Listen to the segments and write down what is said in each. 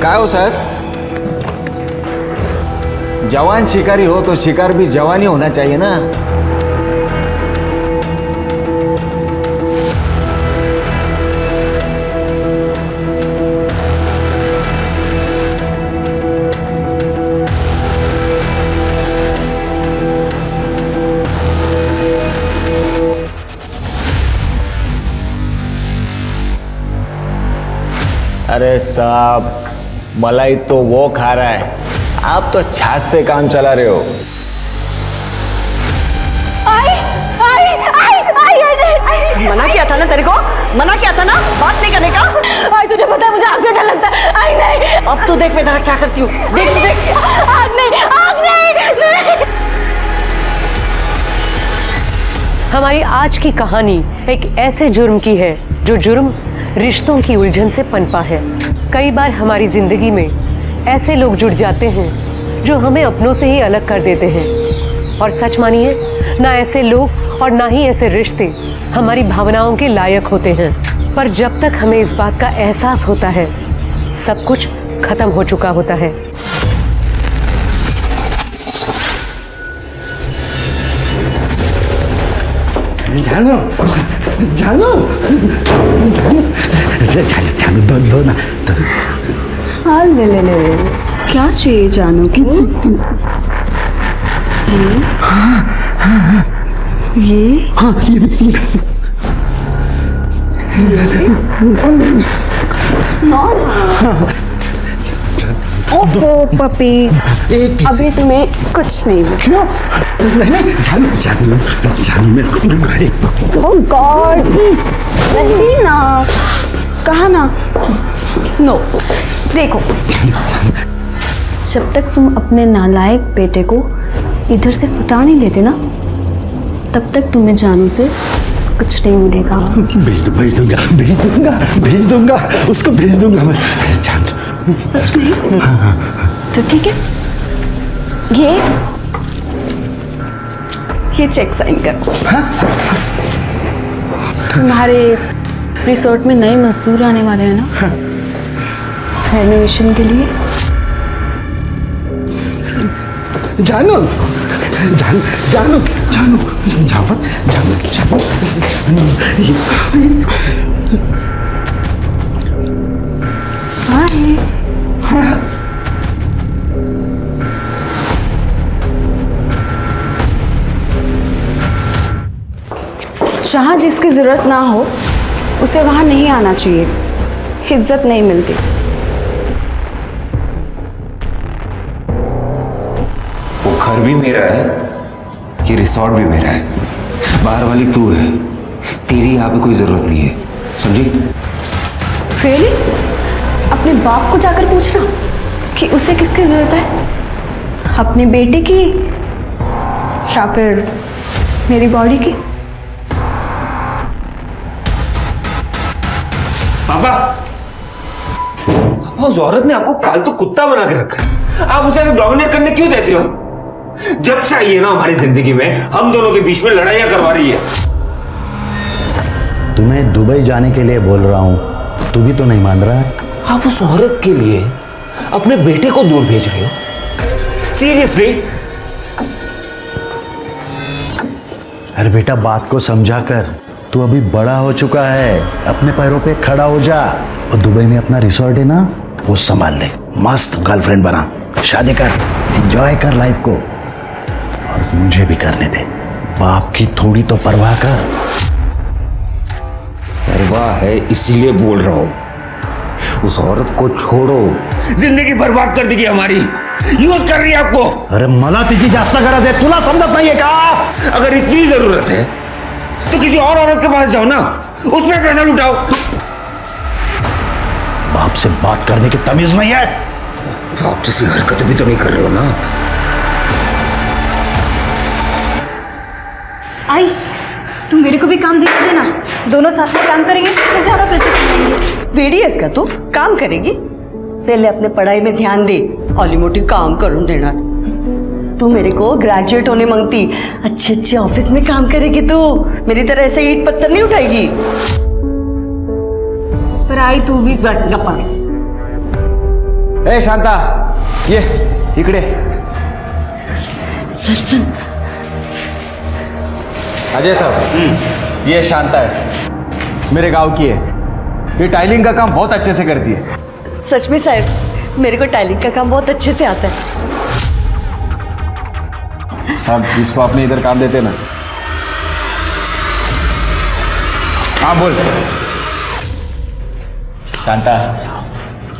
काय हो साहब, जवान शिकारी हो तो शिकार भी जवान ही होना चाहिए ना। अरे साहब, मलाई तो वो खा रहा है, आप तो छाछ से काम चला रहे हो। मना किया था ना तेरे को, मना किया था ना बात नहीं करने का। आई तुझे पता है मुझे आग से डर लगता है। आई नहीं, अब तो देख मैं तेरा क्या करती हूँ। देख तू देख। आग नहीं, आग नहीं। हमारी आज की कहानी एक ऐसे जुर्म की है जो जुर्म रिश्तों की उलझन से पनपा है। कई बार हमारी जिंदगी में ऐसे लोग जुड़ जाते हैं जो हमें अपनों से ही अलग कर देते हैं। और सच मानिए, ना ऐसे लोग और ना ही ऐसे रिश्ते हमारी भावनाओं के लायक होते हैं। पर जब तक हमें इस बात का एहसास होता है, सब कुछ खत्म हो चुका होता है। जानो जानो जानो दो ना। हाँ ले ले ले ले। क्या चाहिए जानो को? ये ओफो पपी, अभी तुम्हें कुछ नहीं मिला। क्यों? नहीं जानो ओह गॉड, नहीं ना, कहा ना। नो देखो, जब तक तुम अपने नालायक बेटे को इधर से फुटा नहीं लेते ना, तब तक तुम्हें जानू से कुछ नहीं मिलेगा। भेज दूंगा उसको, भेज दूंगा मैं। जान सच में? तो ठीक है, ये चेक साइन कर। तुम्हारे रिसोर्ट में नए मजदूर आने वाले हैं ना, रेनोवेशन के लिए। जानो जानो जानो जानो जानो जानो जानो जहाँ जिसकी जरूरत ना हो उसे वहां नहीं आना चाहिए, इज्जत नहीं मिलती। वो घर भी मेरा है, ये रिसॉर्ट भी मेरा है। बाहर वाली तू है, तेरी यहाँ पे कोई जरूरत नहीं है, समझी? रियली? अपने बाप को जाकर पूछना कि उसे किसकी जरूरत है, अपने बेटे की या फिर मेरी बॉडी की? पापा, उस औरत ने आपको पालतू कुत्ता बना के रखा है, आप उसे डोमिनेट करने क्यों देते हो? जब से आई है ना हमारी जिंदगी में, हम दोनों के बीच में लड़ाइयां करवा रही है। तुम्हें दुबई जाने के लिए बोल रहा हूँ, तू भी तो नहीं मान रहा है। आप उस औरत के लिए अपने बेटे को दूर भेज रहे हो? सीरियसली? अरे बेटा, बात को समझा कर, तू अभी बड़ा हो चुका है, अपने पैरों पे खड़ा हो जा। और दुबई में अपना रिसोर्ट है ना, वो संभाल ले, मस्त गर्लफ्रेंड बना, शादी कर, एंजॉय कर लाइफ को, और मुझे भी करने दे। बाप की थोड़ी तो परवाह कर। परवाह है इसलिए बोल रहा हूं, उस औरत को छोड़ो, जिंदगी बर्बाद कर देगी हमारी, यूज कर रही है आपको। अरे मला तिची जास्त गरज है, तुला समजत नाहीये का? अगर इतनी जरूरत है तो किसी और औरत के पास जाओ ना, उसमें पैसा लुटाओ। बाप से बात करने की तमीज नहीं है। आप जैसी हरकतें भी तो नहीं कर रहे हो ना। आई, तुम मेरे को भी काम दे देना, दोनों साथ में काम करेंगे तो ज्यादा पैसे कमाएंगे। वेडीएस का तू काम करेगी? पहले अपने पढ़ाई में ध्यान दे, हॉली मोटी काम करूं देना। तू मेरे को ग्रेजुएट होने मांगती, अच्छे अच्छे ऑफिस में काम करेगी तू, मेरी तरह ऐसे ईंट पत्थर नहीं उठाएगी। पर आई तू भी पास ए शांता, ये इकडे. चल चल. अजय साहब, ये शांता है, मेरे गांव की है. ये टाइलिंग का काम बहुत अच्छे से करती है. सच में साहब, मेरे को टाइलिंग का काम बहुत अच्छे से आता है. साहब, इसको अपने इधर काम देते ना. हाँ बोल. शांता,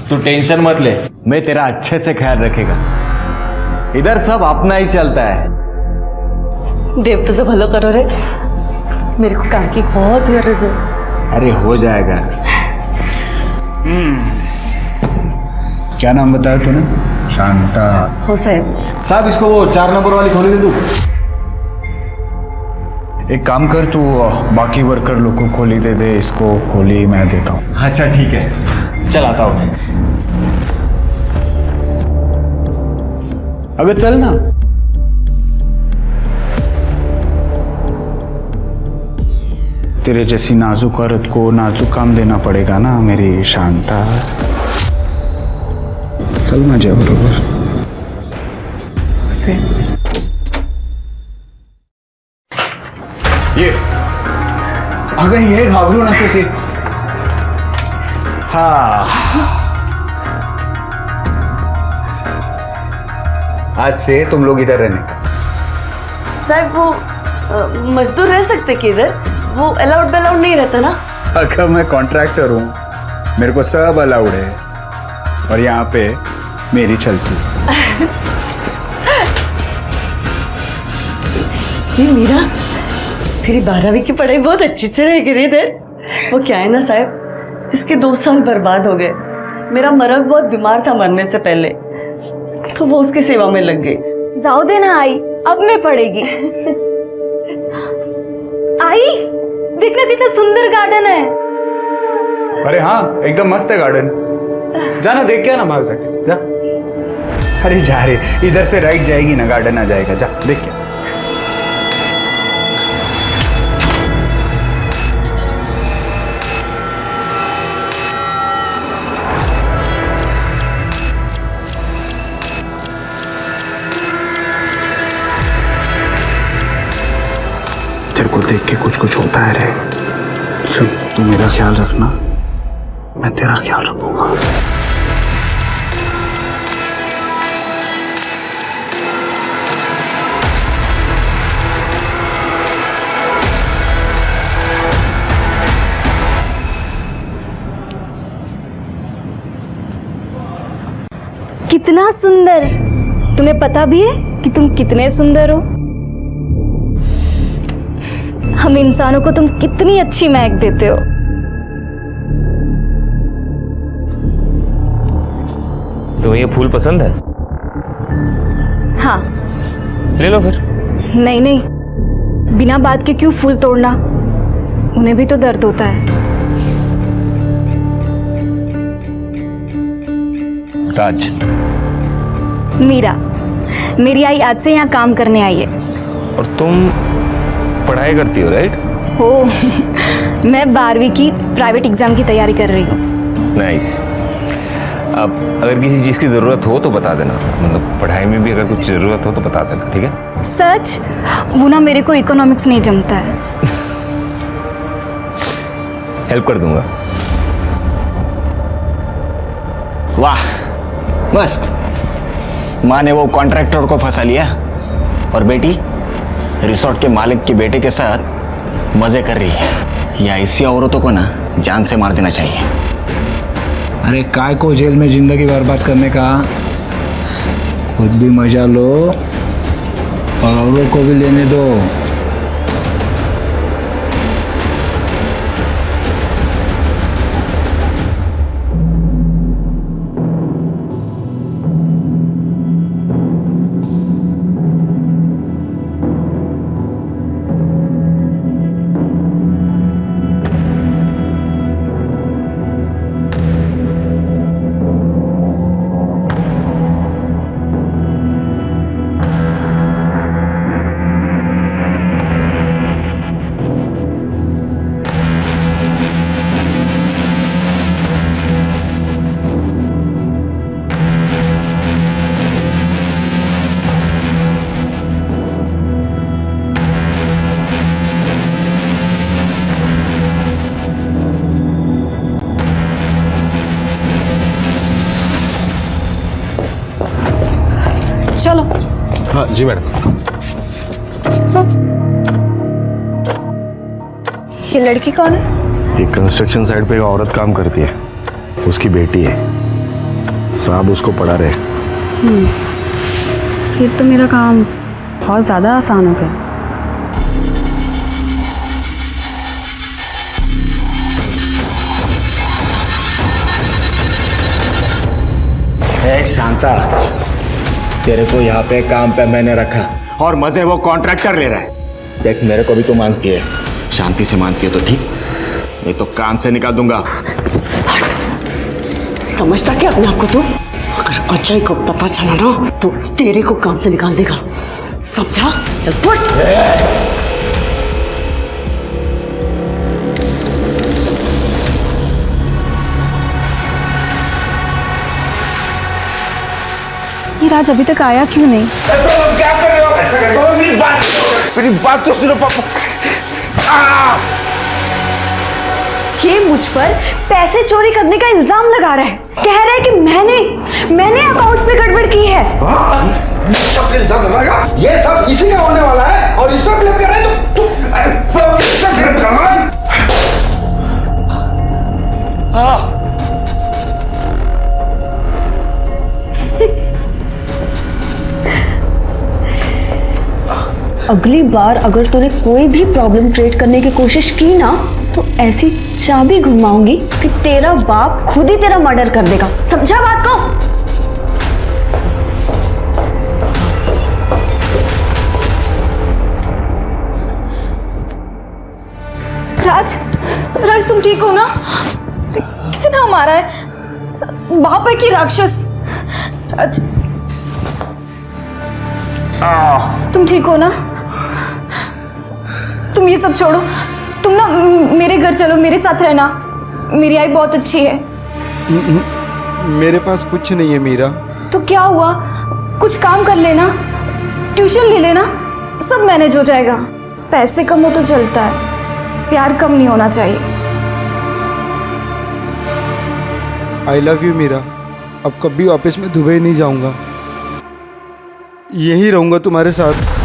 तू टेंशन मत ले, मैं तेरा अच्छे से ख्याल रखेगा. इधर सब अपना ही चलता है. देव तुझं भलं करो रे, मेरे को काम की बहुत गरज है. अरे हो जाएगा. क्या नाम बताया तूने? शांता. हो साहेब. साहब, इसको वो 4 नंबर वाली खोली दे दू. एक काम कर, तू बाकी वर्कर लोग को खोली दे दे, इसको खोली मैं देता हूँ. अच्छा ठीक है, चल आता हूँ. अबे चल ना. तेरे जैसी नाजुक औरत को नाजुक काम देना पड़ेगा ना मेरी शांता. चल माझ्या बरोबर. साहेब, ये अगं ये घाबरू नकोस. हाँ, आज से तुम लोग इधर रहने. साहब वो मजदूर रह सकते कि इधर? वो अलाउड बेलाउड नहीं रहता ना? अगर मैं कॉन्ट्रैक्टर हूँ, मेरे को सब अलाउड है, और यहाँ पे मेरी चलती. ये मीरा, मेरी 12वीं की पढ़ाई बहुत अच्छी से रह गई इधर. वो क्या है ना साहब, इसके 2 साल बर्बाद हो गए. मेरा मर्द बहुत बीमार था मरने से पहले, तो वो उसकी सेवा में लग गई. जाओ दे ना आई, अब मैं पढ़ेगी. आई, देखना कितना सुंदर गार्डन है. अरे हाँ, एकदम मस्त है गार्डन. जाना देख क्या ना बाहर जाके जा. अरे जा रे, इधर से राइट जाएगी ना, गार्डन आ जाएगा. जा देख क्या. तेरे को देख के कुछ कुछ होता है रे. सुन, तू मेरा ख्याल रखना, मैं तेरा ख्याल रखूंगा. कितना सुंदर. तुम्हें पता भी है कि तुम कितने सुंदर हो? हम इंसानों को तुम कितनी अच्छी महक देते हो. तुम्हें ये फूल पसंद है? हाँ. ले लो फिर. नहीं नहीं, बिना बात के क्यों फूल तोड़ना? उन्हें भी तो दर्द होता है. राज. मीरा, मेरी आई आज से यहाँ काम करने आई है. और तुम पढ़ाई करती हो, राइट? हो. मैं 12वीं की प्राइवेट एग्जाम की तैयारी कर रही हूँ. नाइस. अब अगर किसी चीज़ की ज़रूरत हो तो बता देना, मतलब पढ़ाई में भी अगर कुछ ज़रूरत हो तो बता देना, ठीक है? सच? वो ना मेरे को इकोनॉमिक्स नहीं जमता है. हेल्प कर दूंगा. वाह, मस्त. माँ ने वो कॉन्ट्रैक्टर को फंसा लिया, और बेटी रिसोर्ट के मालिक के बेटे के साथ मजे कर रही है. या ऐसी औरतों को ना जान से मार देना चाहिए. अरे काय को जेल में जिंदगी बर्बाद करने का, खुद भी मजा लो और औरों को भी लेने दो. चलो। हाँ जी मैडम। ये लड़की कौन है? ये कंस्ट्रक्शन साइट पे एक औरत काम करती है, उसकी बेटी है। साहब उसको पढ़ा रहे। ये तो मेरा काम बहुत ज़्यादा आसान हो गया। ए शांता, तेरे को यहाँ पे काम पे मैंने रखा और मजे वो कॉन्ट्रैक्टर ले रहा है। देख मेरे को भी तो मांगती है, शांति से मांगती है तो ठीक, नहीं तो काम से निकाल दूंगा। समझता क्या अपने आप को तू? अगर अजय को पता चला ना तो तेरे को काम से निकाल देगा, समझा? चल फुट। ये राज अभी तक आया क्यों नहीं? क्या कर रहे हो? ऐसा कर रहे हो? मेरी बात तो सुनो पापा। ये मुझ पर पैसे चोरी करने का इल्जाम लगा रहा है, कह रहा है कि मैंने अकाउंट्स में गड़बड़ की है। सब इल्जाम लगाएगा, ये सब इसी का होने वाला है और इसको ब्लेम कर रहे हैं तू। अगली बार अगर तूने कोई भी प्रॉब्लम क्रिएट करने की कोशिश की ना तो ऐसी चाबी घुमाऊंगी कि तेरा बाप खुद ही तेरा मर्डर कर देगा, समझा बात को? राज तुम ठीक हो ना? कितना मारा है बाप है कि राक्षस? राज तुम ठीक हो ना? तुम ये सब छोड़ो, तुम ना मेरे घर चलो, मेरे साथ रहना। मेरी आई बहुत अच्छी है। मेरे पास कुछ नहीं है मीरा। तो क्या हुआ, कुछ काम कर लेना, ट्यूशन ले लेना, सब मैनेज हो जाएगा। पैसे कम हो तो चलता है, प्यार कम नहीं होना चाहिए। I love you Meera. अब कभी वापस मैं दुबई नहीं जाऊंगा, यहीं रहूंगा तुम्हारे साथ।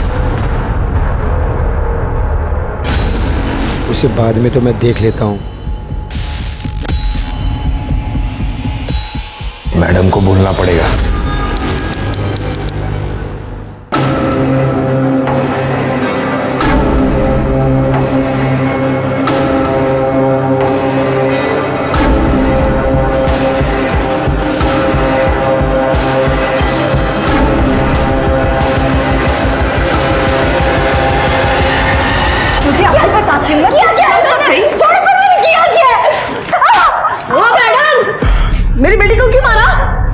उसे बाद में तो मैं देख लेता हूँ। मैडम को बोलना पड़ेगा। मेरी बेटी को क्यों मारा?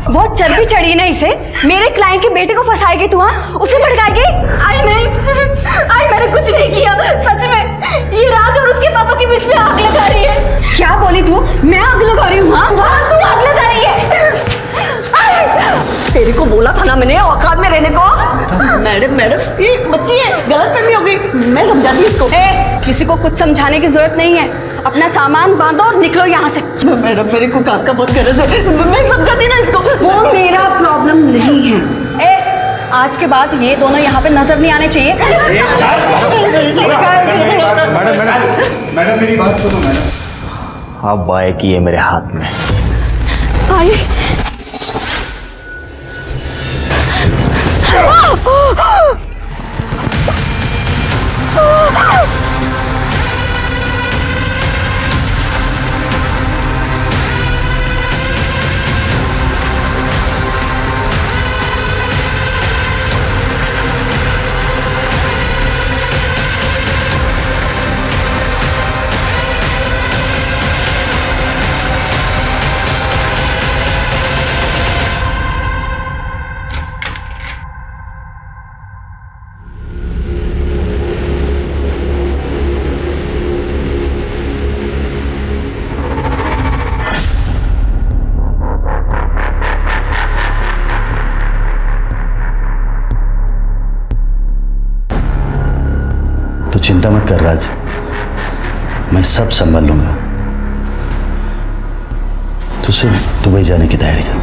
बहुत चर्बी चढ़ी ना इसे। मेरे क्लाइंट के बेटे को फंसाएगी तू? उसे भड़काएगी? आई मैंने कुछ नहीं किया, सच में। ये राज और उसके पापा के बीच में आग लगा रही है। क्या बोली तू? मैं आग लगा रही हूँ? हाँ तू आग लगा रही है। तेरे को बोला था ना मैंने औकात में रहने को। मैडम ये बच्ची है, गलत फहमी हो गई, मैं समझाती इसको। किसी को कुछ समझाने की जरूरत नहीं है, अपना सामान बांधो और निकलो यहाँ से। मैडम मेरे को काम का बहुत गरज है, मैं समझाती ना इसको। वो मेरा प्रॉब्लम नहीं है। आज के बाद ये दोनों यहाँ पे नजर नहीं आने चाहिए। मैडम मेरी बात सुनो मैडम। अब बाय की है मेरे हाथ में। आई चिंता मत कर राज, मैं सब संभाल लूंगा। तू सिर्फ दुबई जाने की तैयारी कर,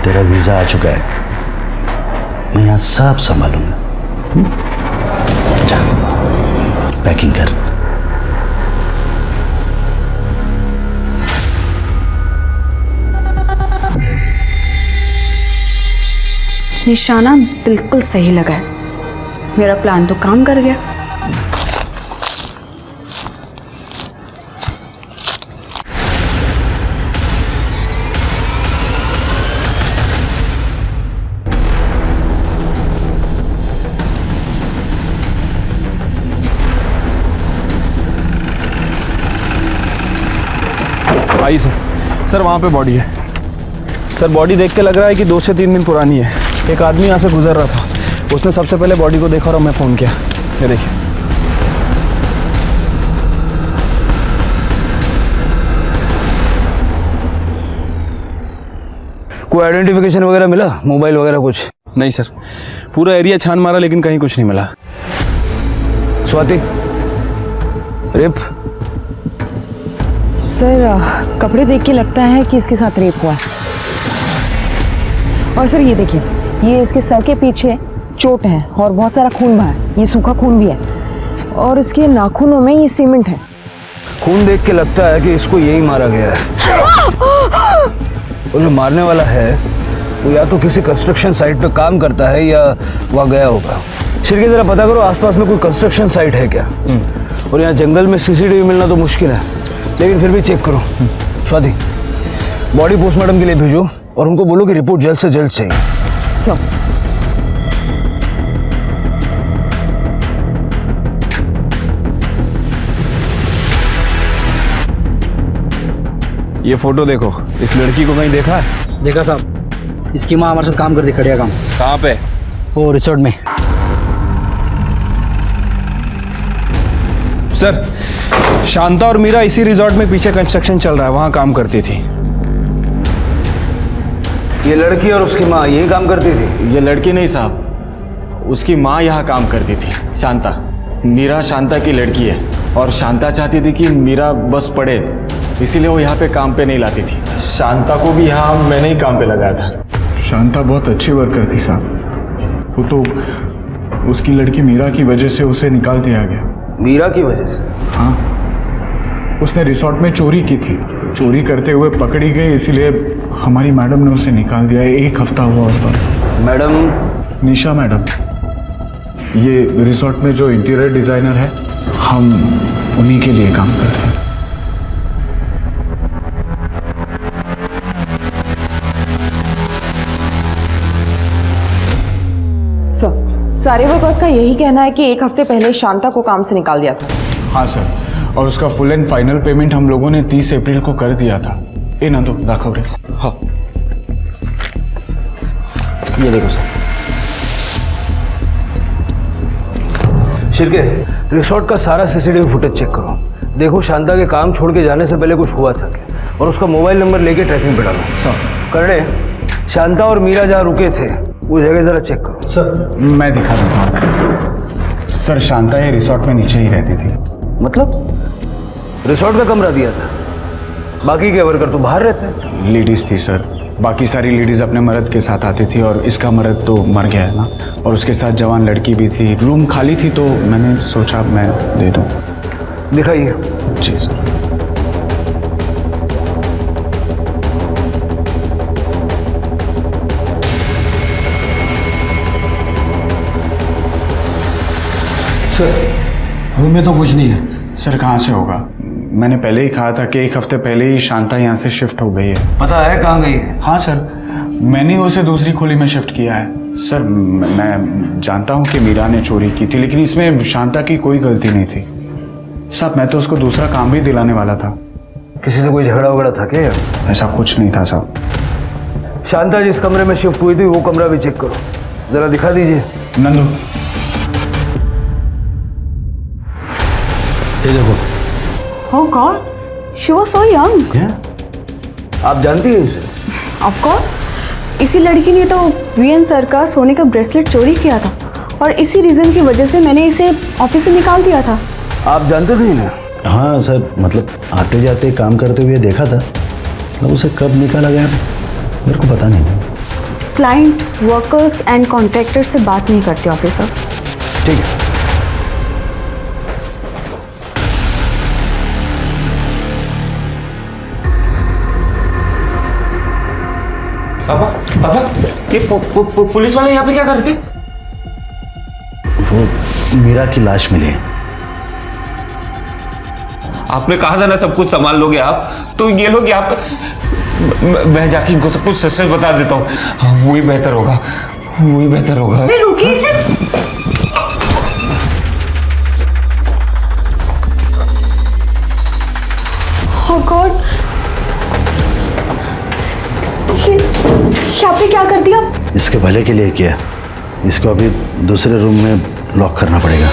तेरा वीजा आ चुका है, मैं यहाँ सब संभालूंगा। जा, पैकिंग कर। निशाना बिल्कुल सही लगा है, मेरा प्लान तो काम कर गया। आई सर वहाँ पे बॉडी है सर। बॉडी देख के लग रहा है कि 2 से 3 दिन पुरानी है। एक आदमी यहाँ से गुजर रहा था, उसने सबसे पहले बॉडी को देखा और मैं फ़ोन किया। ये देखिए। कोई आइडेंटिफिकेशन वगैरह मिला, मोबाइल वगैरह कुछ? नहीं सर, पूरा एरिया छान मारा लेकिन कहीं कुछ नहीं मिला। स्वाति, रेप? सर कपड़े देख के लगता है कि इसके साथ रेप हुआ है। और सर ये देखिए, ये इसके सर के पीछे चोट है और बहुत सारा खून बहा है, ये सूखा खून भी है और इसके नाखूनों में ये सीमेंट है। खून देख के लगता है कि इसको यही मारा गया है। और जो मारने वाला है वो या तो किसी कंस्ट्रक्शन साइट पे काम करता है या वहाँ गया होगा। शिरके जरा पता करो आसपास में कोई कंस्ट्रक्शन साइट है क्या। और यहाँ जंगल में सीसीटीवी मिलना तो मुश्किल है, लेकिन फिर भी चेक करो। स्वाति, बॉडी पोस्टमार्टम के लिए भेजो और उनको बोलो कि रिपोर्ट जल्द से जल्द चाहिए। सर ये फोटो देखो, इस लड़की को कहीं देखा है? देखा साहब, इसकी माँ हमारे साथ काम करती, खड़िया काम। कहाँ पे? वो रिसोर्ट में। सर, शांता और मीरा इसी रिजॉर्ट में पीछे कंस्ट्रक्शन चल रहा है, वहाँ काम करती थी। ये लड़की और उसकी माँ यही काम करती थी? ये लड़की नहीं साहब, उसकी माँ यहाँ काम करती थी, शांता। मीरा शांता की लड़की है और शांता चाहती थी कि मीरा बस पढ़े, इसीलिए वो यहाँ पे काम पे नहीं लाती थी। शांता को भी यहाँ मैंने ही काम पे लगाया था। शांता बहुत अच्छी वर्कर थी साहब, वो तो उसकी लड़की मीरा की वजह से उसे निकाल दिया गया। मीरा की वजह से? हाँ, उसने रिसोर्ट में चोरी की थी, चोरी करते हुए पकड़ी गई, इसीलिए हमारी मैडम ने उसे निकाल दिया। 1 हफ्ता हुआ उस पर। मैडम? निशा मैडम, ये रिसोर्ट में जो इंटीरियर डिज़ाइनर है, हम उन्हीं के लिए काम करते हैं। सर सारे वर्कर्स का यही कहना है कि 1 हफ्ते पहले शांता को काम से निकाल दिया था। हाँ सर, और उसका फुल एंड फाइनल पेमेंट हम लोगों ने 30 अप्रैल को कर दिया था। ए नंदू दाखव रे। हाँ, ये देखो सर। शिरके, रिसोर्ट का सारा सीसीटीवी फुटेज चेक करो। देखो शांता के काम छोड़ के जाने से पहले कुछ हुआ था क्या, और उसका मोबाइल नंबर लेके ट्रैकिंग पे डालो। सर करने, शांता और मीरा जहाँ रुके थे वो जगह जरा चेक करो। सर मैं दिखा देता हूँ। सर शांता ये रिसोर्ट में नीचे ही रहती थी। मतलब रिसोर्ट का कमरा दिया था, बाकी के वर्कर तो बाहर रहते हैं। लेडीज थी सर, बाकी सारी लेडीज अपने मर्द के साथ आती थी और इसका मर्द तो मर गया है ना, और उसके साथ जवान लड़की भी थी। रूम खाली थी तो मैंने सोचा मैं दे दूँ। दिखाइए। जी सर। सर रूम में तो कुछ नहीं है। सर कहाँ से होगा, मैंने पहले ही कहा था कि 1 हफ्ते पहले ही शांता यहाँ से शिफ्ट हो गई है। पता है कहाँ गई है? हाँ सर, मैंने उसे दूसरी खोली में शिफ्ट किया है। सर मैं जानता हूँ कि मीरा ने चोरी की थी, लेकिन इसमें शांता की कोई गलती नहीं थी। साहब मैं तो उसको दूसरा काम भी दिलाने वाला था। किसी से कोई झगड़ा वगड़ा था क्या? ऐसा कुछ नहीं था साहब। शांता जिस कमरे में शिफ्ट हुई थी वो कमरा भी चेक करो, जरा दिखा दीजिए। नंदू ये देखो। Oh God, she was so young. आप जानती हैं इसे? Of course, इसी लड़की ने तो वीएन सर का सोने का ब्रेसलेट चोरी किया था और इसी रीजन की वजह से मैंने इसे ऑफिस से निकाल दिया था। आप जानते थे ना? हाँ सर, मतलब आते जाते काम करते हुए देखा था, मतलब उसे कब निकाला गया मेरे को पता नहीं। क्लाइंट, वर्कर्स एंड कॉन्ट्रैक्टर से बात नहीं करते ऑफिसर। ठीक है। पापा पापा ये पुलिस वाले यहाँ पे क्या कर रहे थे? वो मीरा की लाश मिली है। आपने कहा था ना सब कुछ संभाल लोगे आप, तो ये लोग यहाँ पे मैं जाके इनको सब कुछ सच सच बता देता हूँ। हाँ, वही बेहतर होगा, वही बेहतर होगा। रुकिए से। Oh God, ये आपने क्या कर दिया? इसके भले के लिए किया। इसको अभी दूसरे रूम में लॉक करना पड़ेगा।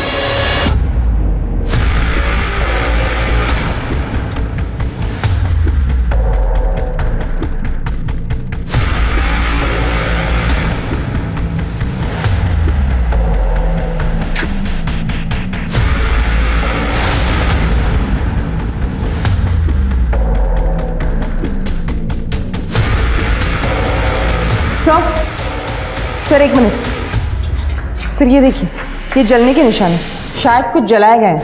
सर एक मिनट सर, ये देखिए, ये जलने के निशान है, शायद कुछ जलाया गया है।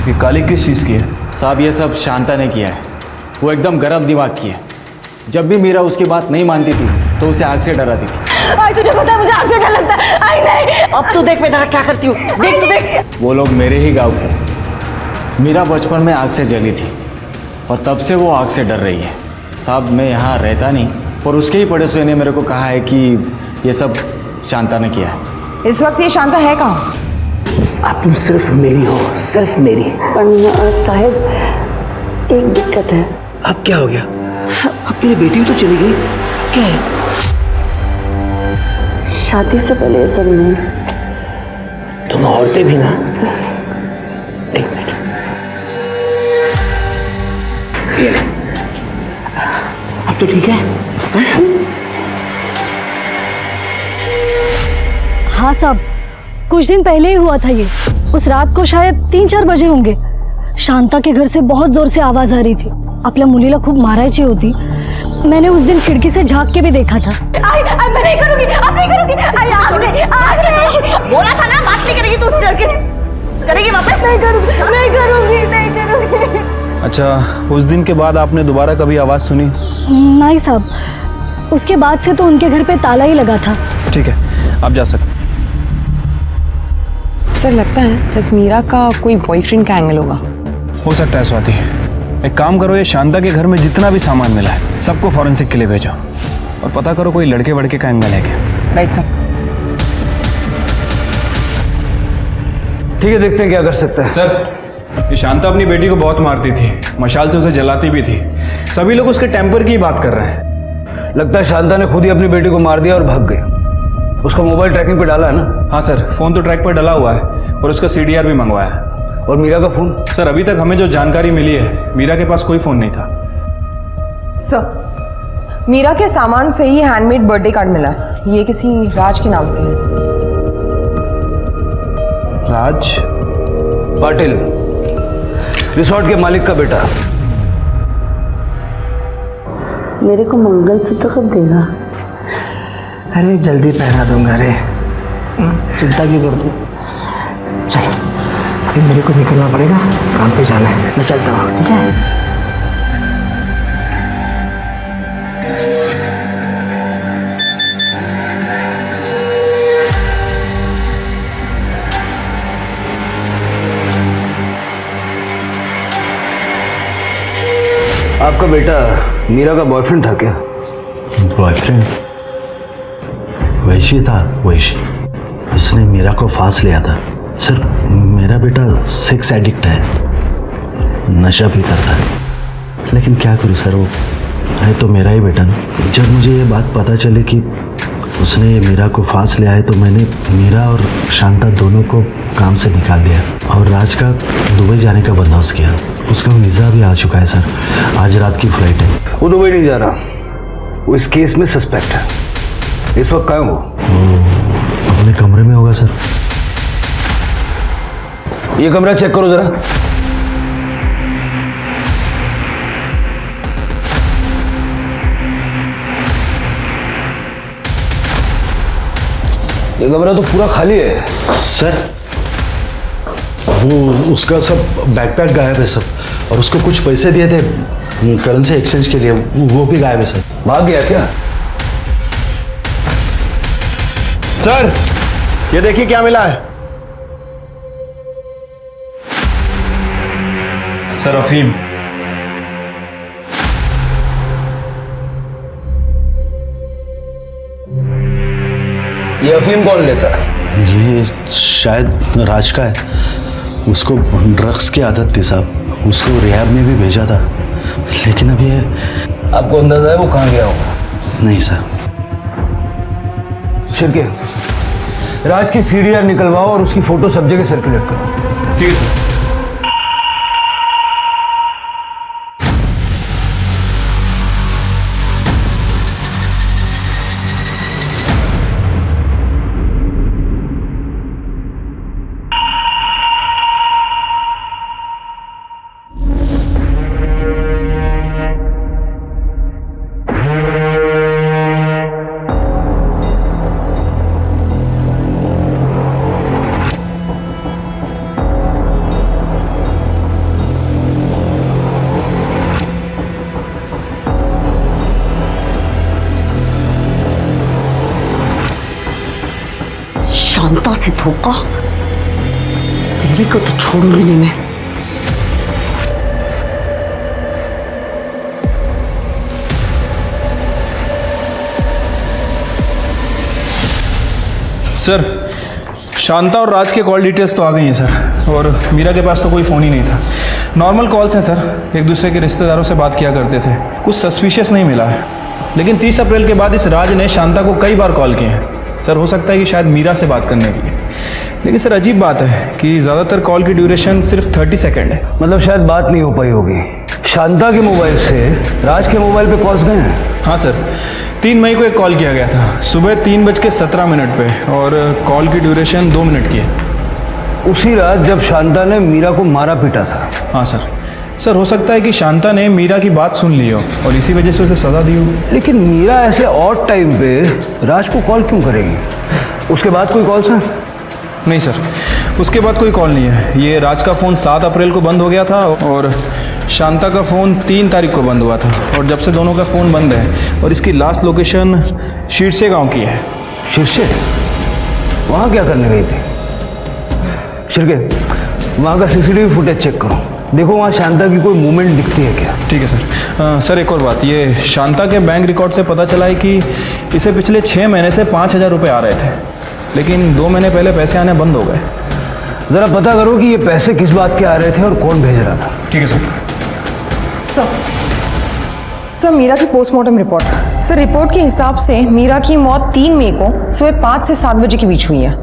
ये काली किस चीज़ की है? साहब ये सब शांता ने किया है। वो एकदम गर्म दिमाग की है। जब भी मीरा उसकी बात नहीं मानती थी तो उसे आग से डराती थी। आई तुझे पता है मुझे आग से डर लगता है। आई नहीं, अब तो देख मैं क्या करती हूँ। देख तो देख। वो लोग मेरे ही गांव के। मीरा बचपन में आग से जली थी और तब से वो आग से डर रही है। साहब मैं यहाँ रहता नहीं, और उसके ही पड़ोसियों ने मेरे को कहा है कि ये सब शांता ने किया है। इस वक्त ये शांता है कहाँ? अब तुम सिर्फ मेरी हो, सिर्फ मेरी। साहब एक दिक्कत है। अब क्या हो गया? अब तेरी बेटी भी तो चली गई, क्या है? शादी से पहले ये सब नहीं। तुम औरतें भी ना। एक मिनट, ये ले। अब तो ठीक है? हाँ साहब, कुछ दिन पहले ही हुआ था ये। उस रात को शायद 3-4 बजे होंगे। शांता के घर से बहुत जोर से आवाज आ रही थी। आपल्या मुलीला खूप मारायची होती। मैंने उस दिन खिड़की से झांक के भी देखा था। आई मैं नहीं करूंगी, अब नहीं करूंगी। आई आग नहीं। बोला था ना बात नहीं करेगी तो उससे करेगी वापस। नहीं करूंगी, नहीं करूंगी, नहीं करूंगी। अच्छा, उस दिन के बाद आपने दोबारा कभी आवाज़ सुनी? नहीं साहब, उसके बाद से तो उनके घर पे ताला ही लगा था। ठीक है, आप जा सकते। सर लगता है बस मीरा का कोई बॉयफ्रेंड का एंगल होगा। हो सकता है स्वाति। एक काम करो, ये शांता के घर में जितना भी सामान मिला है सबको फॉरेंसिक के लिए भेजो और पता करो कोई लड़के वड़के का एंगल है क्या। Right sir. ठीक है, देखते हैं क्या कर सकते हैं। सर, ये शांता अपनी बेटी को बहुत मारती थी, मशाल से उसे जलाती भी थी। सभी लोग उसके टेम्पर की ही बात कर रहे हैं। लगता है शांता ने खुद ही अपनी बेटी को मार दिया और भाग गई। उसको मोबाइल ट्रैकिंग पे डाला है ना? हाँ सर, फोन तो ट्रैक पर डला हुआ है और उसका CDR भी मंगवाया है। और मीरा का फोन? सर अभी तक हमें जो जानकारी मिली है, मीरा के पास कोई फोन नहीं था। सर, मीरा के सामान से ही हैंडमेड बर्थडे कार्ड मिला है। ये किसी राज के नाम से है। राज पाटिल, रिसोर्ट के मालिक का बेटा। मेरे को मंगलसूत्र कब देगा? अरे जल्दी पहना दूंगा। अरे चिंता क्यों करती? चल, अभी मेरे को निकलना पड़ेगा, काम पे जाना है। मैं चलता हूँ, ठीक है? आपका बेटा मीरा का बॉयफ्रेंड था क्या? बॉयफ्रेंड? वैशी था, वैशी। उसने मीरा को फांस लिया था। सर मेरा बेटा सेक्स एडिक्ट है, नशा भी करता है। लेकिन क्या करूं सर, वो है तो मेरा ही बेटा ना। जब मुझे ये बात पता चली कि उसने ये मीरा को फांस लिया है तो मैंने मीरा और शांता दोनों को काम से निकाल दिया और राज का दुबई जाने का बंदोबस्त किया। उसका वीज़ा भी आ चुका है सर, आज रात की फ्लाइट है। वो दुबई नहीं जा रहा, वो इस केस में सस्पेक्ट है। इस वक्त कहाँ है वो? अपने कमरे में होगा सर। ये कमरा चेक करो जरा। ये कमरा तो पूरा खाली है। सर वो उसका सब बैकपैक गायब है सब, और उसको कुछ पैसे दिए थे करेंसी एक्सचेंज के लिए, वो भी गायब है सर। भाग गया क्या? सर ये देखिए क्या मिला है। सर अफीम। ये अफीम कौन लेता है? ये शायद राज का है, उसको ड्रग्स की आदत थी साहब, उसको रिहैब में भी भेजा था, लेकिन अब ये आपको अंदाजा है वो कहाँ गया होगा? नहीं सर। शिरके, राज की सीडीआर निकलवाओ और उसकी फोटो सब जगह सर्कुलेट करो। ठीक है सर। शांता से धोखा, तेरी को तो छोड़ूंगी नहीं मैं। सर शांता और राज के कॉल डिटेल्स तो आ गई हैं सर, और मीरा के पास तो कोई फ़ोन ही नहीं था। नॉर्मल कॉल्स हैं सर, एक दूसरे के रिश्तेदारों से बात किया करते थे, कुछ सस्पिशियस नहीं मिला है। लेकिन 30 अप्रैल के बाद इस राज ने शांता को कई बार कॉल किए हैं सर, हो सकता है कि शायद मीरा से बात करने के लिए। लेकिन सर अजीब बात है कि ज़्यादातर कॉल की ड्यूरेशन सिर्फ 30 सेकेंड है। मतलब शायद बात नहीं हो पाई होगी। शांता के मोबाइल से राज के मोबाइल पे कॉल्स गए हैं? हाँ सर, 3 मई को एक कॉल किया गया था सुबह 3:17 पे, और कॉल की ड्यूरेशन 2 मिनट की है। उसी रात जब शांता ने मीरा को मारा पीटा था? हाँ सर। सर हो सकता है कि शांता ने मीरा की बात सुन ली हो और इसी वजह से उसे सज़ा दी हो। लेकिन मीरा ऐसे ऑड टाइम पे राज को कॉल क्यों करेगी? उसके बाद कोई कॉल्स है? नहीं सर, उसके बाद कोई कॉल नहीं है। ये राज का फ़ोन 7 अप्रैल को बंद हो गया था और शांता का फ़ोन 3 तारीख को बंद हुआ था, और जब से दोनों का फ़ोन बंद है। और इसकी लास्ट लोकेशन शीरसे गांव की है। शीरसे? वहाँ क्या करने गई थी? शिरके, वहाँ का सीसीटीवी फुटेज चेक करो, देखो वहाँ शांता की कोई मूवमेंट दिखती है क्या? ठीक है सर। सर एक और बात, ये शांता के बैंक रिकॉर्ड से पता चला है कि इसे पिछले 6 महीने से 5,000 रुपये आ रहे थे, लेकिन 2 महीने पहले पैसे आने बंद हो गए। ज़रा पता करो कि ये पैसे किस बात के आ रहे थे और कौन भेज रहा था। ठीक है सर। सर मीरा की पोस्टमार्टम रिपोर्ट। सर रिपोर्ट के हिसाब से मीरा की मौत 3 मई को सुबह 5 से 7 बजे के बीच हुई है।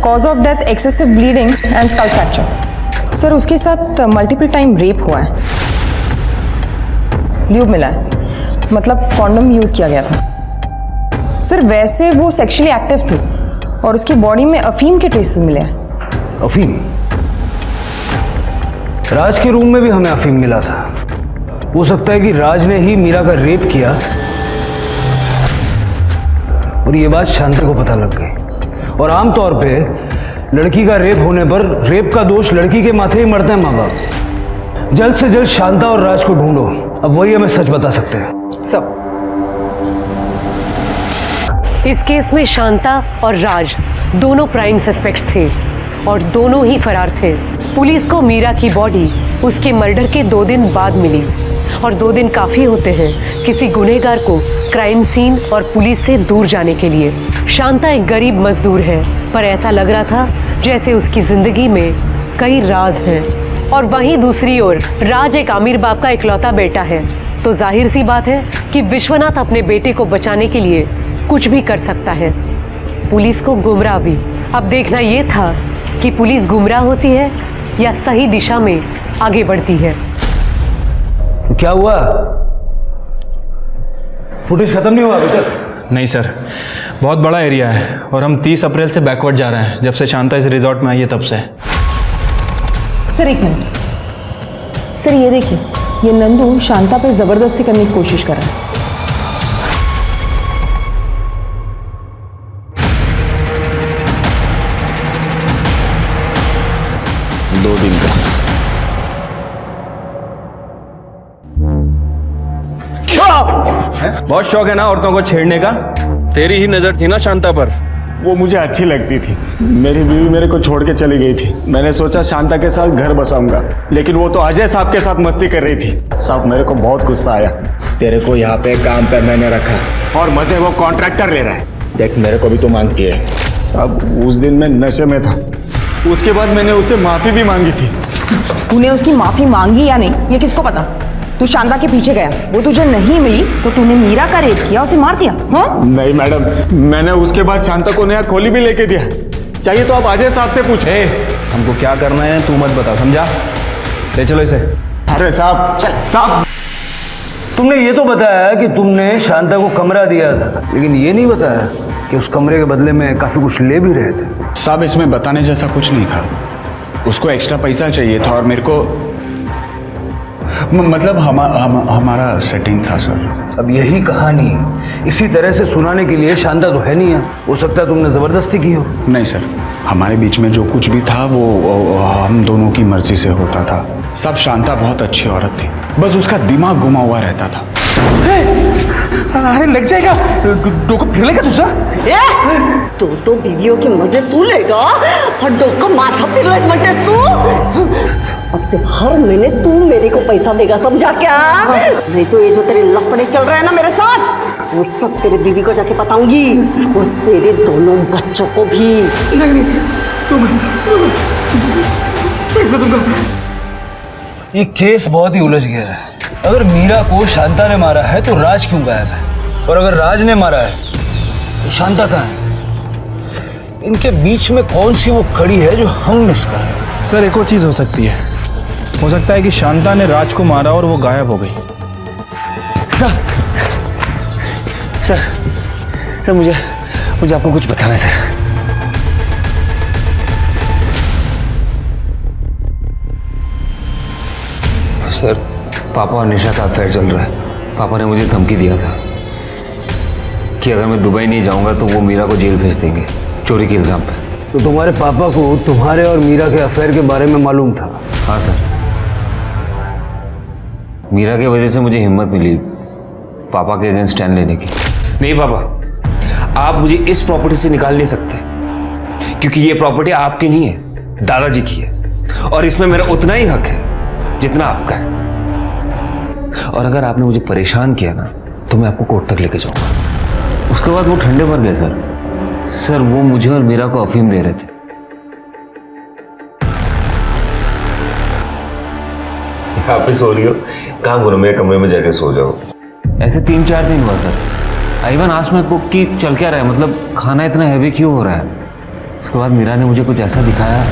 Cause of death excessive bleeding and skull fracture. Sir उसके साथ मल्टीपल टाइम रेप हुआ है, ल्यूब मिला है, मतलब कॉन्डम यूज किया गया था। सर वैसे वो सेक्सुअली एक्टिव थी और उसकी बॉडी में अफीम के ट्रेसेस मिले हैं। अफीम? राज के रूम में भी हमें अफीम मिला था। हो सकता है कि राज ने ही मीरा का रेप किया और ये बात शांता को पता लग गई। और आमतौर पे लड़की का रेप होने पर रेप का दोष लड़की के माथे ही मरते हैं माँ बाप। जल्द से जल्द शांता और राज को ढूंढो, अब वही हमें सच बता सकते हैं। सब इस केस में शांता और राज दोनों प्राइम सस्पेक्ट्स थे और दोनों ही फरार थे। पुलिस को मीरा की बॉडी उसके मर्डर के 2 दिन बाद मिली, और 2 दिन काफी होते हैं किसी गुनहगार को क्राइम सीन और पुलिस से दूर जाने के लिए। शांता एक गरीब मजदूर है, पर ऐसा लग रहा था जैसे उसकी जिंदगी में कई राज हैं। और वहीं दूसरी ओर राज एक अमीर बाप का इकलौता बेटा है, तो जाहिर सी बात है कि विश्वनाथ अपने बेटे को बचाने के लिए कुछ भी कर सकता है। पुलिस को गुमराह भी। अब देखना ये था कि पुलिस गुमराह होती है या सही दिशा में आगे बढ़ती है। क्या हुआ? फुटेज खत्म नहीं हुआ अभी तक? नहीं सर, बहुत बड़ा एरिया है और हम 30 अप्रैल से बैकवर्ड जा रहे हैं, जब से शांता इस रिजॉर्ट में आई है तब से। सर एक मिनट, सर ये देखिए, ये नंदू शांता पे जबरदस्ती करने की कोशिश कर रहा है। बहुत शौक है ना औरतों को छेड़ने का? तेरी ही नजर थी ना शांता पर। वो मुझे अच्छी लगती थी। मेरी बीवी मेरे को छोड़ के चली गई थी। मैंने सोचा शांता के साथ घर बसाऊंगा, लेकिन वो तो अजय साहब के साथ मस्ती कर रही थी। साहब मेरे को बहुत गुस्सा आया। तेरे को यहाँ पे काम पे मैंने रखा और मजे वो कॉन्ट्रैक्टर ले रहा है। देख मेरे को भी तो मांगती है। साहब उस दिन मैं नशे में था, उसके बाद मैंने उससे माफी भी मांगी थी। तूने उसकी माफी मांगी या नहीं ये किसको पता? तू शांता के पीछे गया, वो तुझे नहीं मिली तो तूने मीरा का रेप किया, उसे मार दिया? हाँ? नहीं मैडम, मैंने उसके बाद शांता को नया खोली भी लेके दिया। चाहिए तो आप अजय साहब से पूछे। हमको क्या करना है तू मत बता, समझा? ले चलो इसे। अरे साहब, चल साहब तुमने ये तो बताया कि तुमने शांता को कमरा दिया था, लेकिन ये नहीं बताया कि उस कमरे के बदले में काफी कुछ ले भी रहे थे। साहब इसमें बताने जैसा कुछ नहीं था। उसको एक्स्ट्रा पैसा चाहिए था और मेरे को मतलब हमारा सेटिंग था सर। अब यही कहानी इसी तरह से सुनाने के लिए शांता तो है नहीं है, हो सकता है तुमने जबरदस्ती की हो। नहीं सर, हमारे बीच में जो कुछ भी था वो हम दोनों की मर्जी से होता था। सब शांता बहुत अच्छी औरत थी, बस उसका दिमाग घुमा हुआ रहता था। अरे लग जाएगा, डोको फिर लेगा तुझा? तो बीवियों के मजे तू लेगा और डोको माथा फिरलास म्हणतेस तू? अब से हर महीने तू मेरे को पैसा देगा, समझा क्या? नहीं तो ये जो तेरे लफड़े चल रहे हैं ना मेरे साथ, वो सब तेरे बीवी को जाके बताऊंगी और तेरे दोनों बच्चों को भी। नहीं, पैसा दूंगा। ये केस बहुत ही उलझ गया है। अगर मीरा को शांता ने मारा है तो राज क्यों गायब है, और अगर राज ने मारा है तो शांता कहाँ है? इनके बीच में कौन सी वो कड़ी है जो हम मिस कर रहे हैं? सर एक और चीज हो सकती है, हो सकता है कि शांता ने राज को मारा और वो गायब हो गई। सर मुझे आपको कुछ बताना है सर। सर पापा और निशा का अफेयर चल रहा है। पापा ने मुझे धमकी दिया था कि अगर मैं दुबई नहीं जाऊंगा तो वो मीरा को जेल भेज देंगे चोरी के इल्जाम पे। तो तुम्हारे पापा को तुम्हारे और मीरा के अफेयर के बारे में मालूम था? हाँ सर, मीरा की वजह से मुझे हिम्मत मिली पापा के अगेंस्ट स्टैंड लेने की। नहीं पापा, आप मुझे इस प्रॉपर्टी से निकाल नहीं सकते, क्योंकि ये प्रॉपर्टी आपकी नहीं है, दादाजी की है, और इसमें मेरा उतना ही हक है जितना आपका है। और अगर आपने मुझे परेशान किया ना तो मैं आपको कोर्ट तक लेके जाऊंगा। उसके बाद वो ठंडे पड़ गए सर, वो मुझे और मीरा को अफीम दे रहे थे। आप भी सो रही हो, काम करो मेरे कमरे में जाके सो जाओ। ऐसे 3-4 दिन हुआ sir. I one asked my cook कि चल क्या रहा है, मतलब खाना इतना हैवी क्यों हो रहा है। उसके बाद मीरा ने मुझे कुछ ऐसा दिखाया।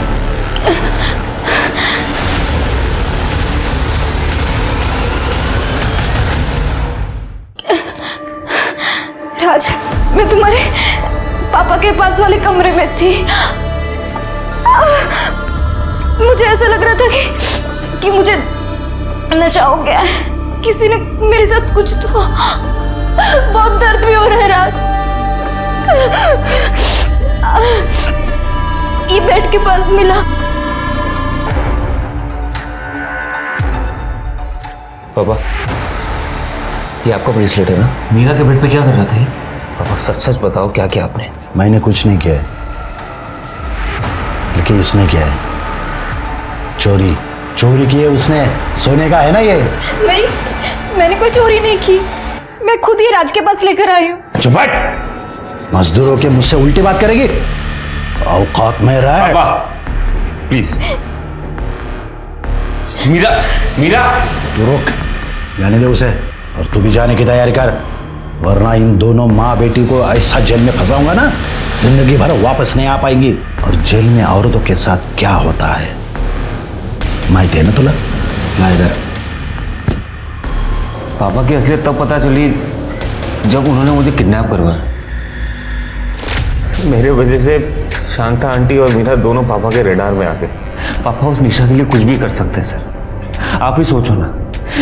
राज, मैं तुम्हारे पापा के पास वाले कमरे में थी। मुझे ऐसा लग रहा था कि मुझे नशा हो गया है, किसी ने मेरे साथ कुछ तो। बहुत दर्द भी हो रहा है राज। ये बेड के पास मिला। पापा ये आपका ब्रेसलेट है ना? मीरा के बेड पे क्या कर रहा था ये? पापा सच सच बताओ क्या किया आपने? मैंने कुछ नहीं किया है, लेकिन इसने किया है। चोरी की है उसने। सोने का है ना ये? नहीं, मैंने कोई चोरी नहीं की। मैं खुद ही राज के पास लेकर आई हूँ। चुप हट। मजदूरों के मुझसे उल्टी बात करेगी? औकात में रह। पापा प्लीज। मीरा तू रुक, जाने दे उसे। और तू भी जाने की तैयारी कर, वरना इन दोनों माँ बेटी को ऐसा जेल में फंसाऊंगा ना, जिंदगी भर वापस नहीं आ पाएंगी। और जेल में औरतों के साथ क्या होता है माहिती है ना तुला? ला इधर। पापा की असलियत तब पता चली जब उन्होंने मुझे किडनैप करवाया। मेरे वजह से शांता आंटी और मीरा दोनों पापा के रेडार में आ गए। पापा उस निशा के लिए कुछ भी कर सकते हैं सर। आप ही सोचो ना,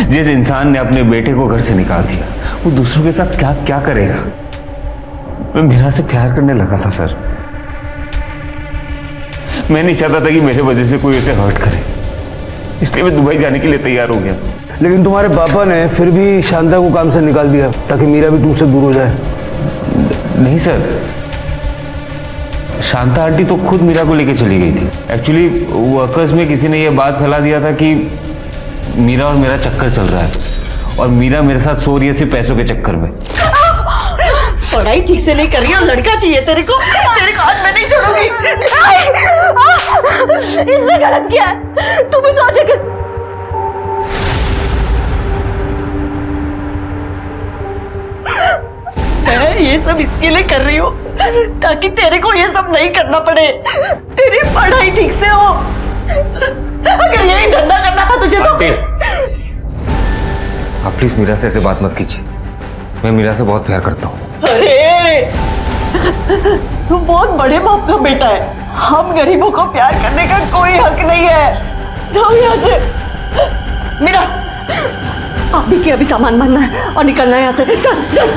जिस इंसान ने अपने बेटे को घर से निकाल दिया, वो दूसरों के साथ क्या क्या करेगा। मैं मीरा से प्यार करने लगा था सर। मैं नहीं चाहता था कि मेरे वजह से कोई उसे हर्ट करे, इसलिए मैं दुबई जाने के लिए तैयार हो गया। लेकिन तुम्हारे पापा ने फिर भी शांता को काम से निकाल दिया ताकि मीरा भी तुमसे दूर हो जाए। नहीं सर, शांता आंटी तो खुद मीरा को लेके चली गई थी। एक्चुअली वर्कर्स में किसी ने ये बात फैला दिया था कि मीरा और मेरा चक्कर चल रहा है और मीरा मेरे साथ सो रही है सिर्फ पैसों के चक्कर में। पढ़ाई ठीक से नहीं कर रही और लड़का चाहिए तेरे को आज मैं नहीं छोड़ूंगी। इसने गलत किया है, तू भी तो आज मैं ये सब इसके लिए कर रही हूँ ताकि तेरे को ये सब नहीं करना पड़े, तेरी पढ़ाई ठीक से हो। अगर यही धंधा करना था तुझे तो। आप प्लीज मीरा से ऐसे बात मत कीजिए, मैं मीरा से बहुत प्यार करता हूँ। अरे तू बहुत बड़े बाप का बेटा है, हम गरीबों को प्यार करने का कोई हक नहीं है। जाओ यहाँ से। मीरा अभी के अभी सामान भरना है और निकलना है यहाँ से। चल चल।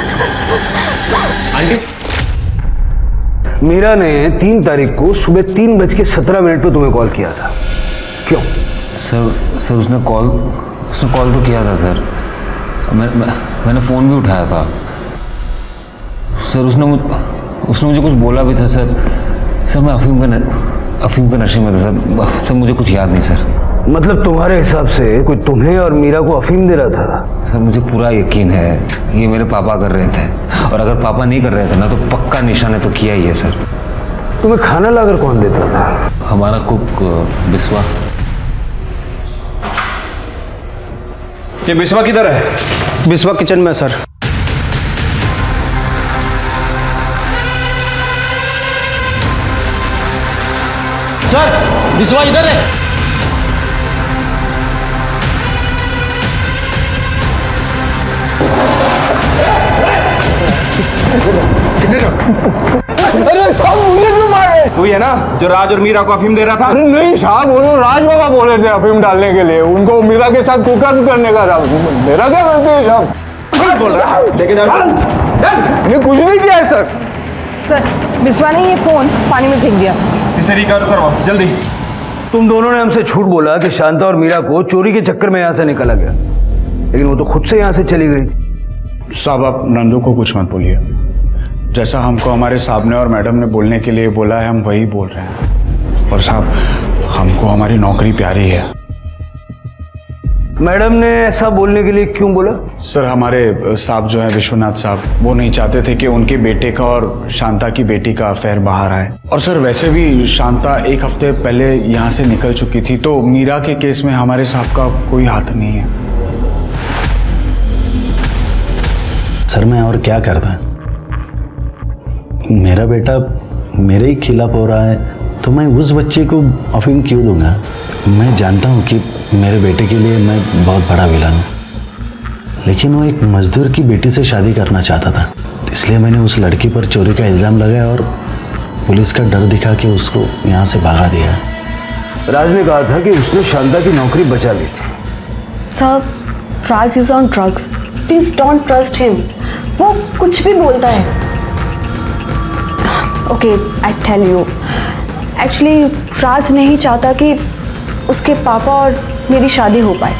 आंटी, मीरा ने 3 तारीख को सुबह 3:17 पे तुम्हें कॉल किया था, क्यों? सर उसने कॉल तो किया था सर। मैंने फ़ोन भी उठाया था सर। उसने मुझे कुछ बोला भी था सर। मैं अफीम के नशे में था सर। मुझे कुछ याद नहीं सर। मतलब तुम्हारे हिसाब से कोई तुम्हें और मीरा को अफीम दे रहा था? सर मुझे पूरा यकीन है ये मेरे पापा कर रहे थे, और अगर पापा नहीं कर रहे थे ना तो पक्का निशा ने तो किया ही है सर। तुम्हें खाना लाकर कौन देता था? हमारा कुक बिस्वा। ये बिस्वा किधर है? बिस्वा किचन में सर। सर बिस्वा इधर है। अरे साहब मुझे क्यों मारे? वही है ना जो राज और मीरा को अफीम दे रहा था? नहीं साहब, वो राज बाबा बोले थे अफीम डालने के लिए, उनको मीरा के साथ कुकर करने का था। मेरा क्या गलती है साहब? कुछ बोल रहा है लेकिन ये कुछ नहीं किया है सर। सर बिस्वा ने ये फोन पानी में फेंक दिया। इसे रिकवर करवाओ जल्दी। तुम दोनों ने हमसे झूठ बोला कि शांता और मीरा को चोरी के चक्कर में यहाँ से निकाला गया, लेकिन वो तो खुद से यहाँ से चली गई। साहब आप नंदू को कुछ मत बोलिए। जैसा हमको हमारे साहब ने और मैडम ने बोलने के लिए बोला है हम वही बोल रहे हैं। और साहब हमको हमारी नौकरी प्यारी है। मैडम ने ऐसा बोलने के लिए क्यों बोला? सर हमारे साहब जो है विश्वनाथ साहब, वो नहीं चाहते थे कि उनके बेटे का और शांता की बेटी का अफेयर बाहर आए। और सर वैसे भी शांता 1 हफ्ते पहले यहाँ से निकल चुकी थी, तो मीरा के केस में हमारे साहब का कोई हाथ नहीं है। सर मैं और क्या करता? मेरा बेटा मेरे ही खिलाफ हो रहा है तो मैं उस बच्चे को अफीम क्यों दूंगा? मैं जानता हूँ कि मेरे बेटे के लिए मैं बहुत बड़ा विलन हूँ, लेकिन वो एक मजदूर की बेटी से शादी करना चाहता था, इसलिए मैंने उस लड़की पर चोरी का इल्ज़ाम लगाया और पुलिस का डर दिखा के उसको यहाँ से भगा दिया। राज ने कहा था कि उसने शांता की नौकरी बचा ली थी। Sir Raj is on drugs, please don't trust him. वो कुछ भी बोलता है। Okay I tell you, actually Raj नहीं चाहता कि उसके पापा और मेरी शादी हो पाए,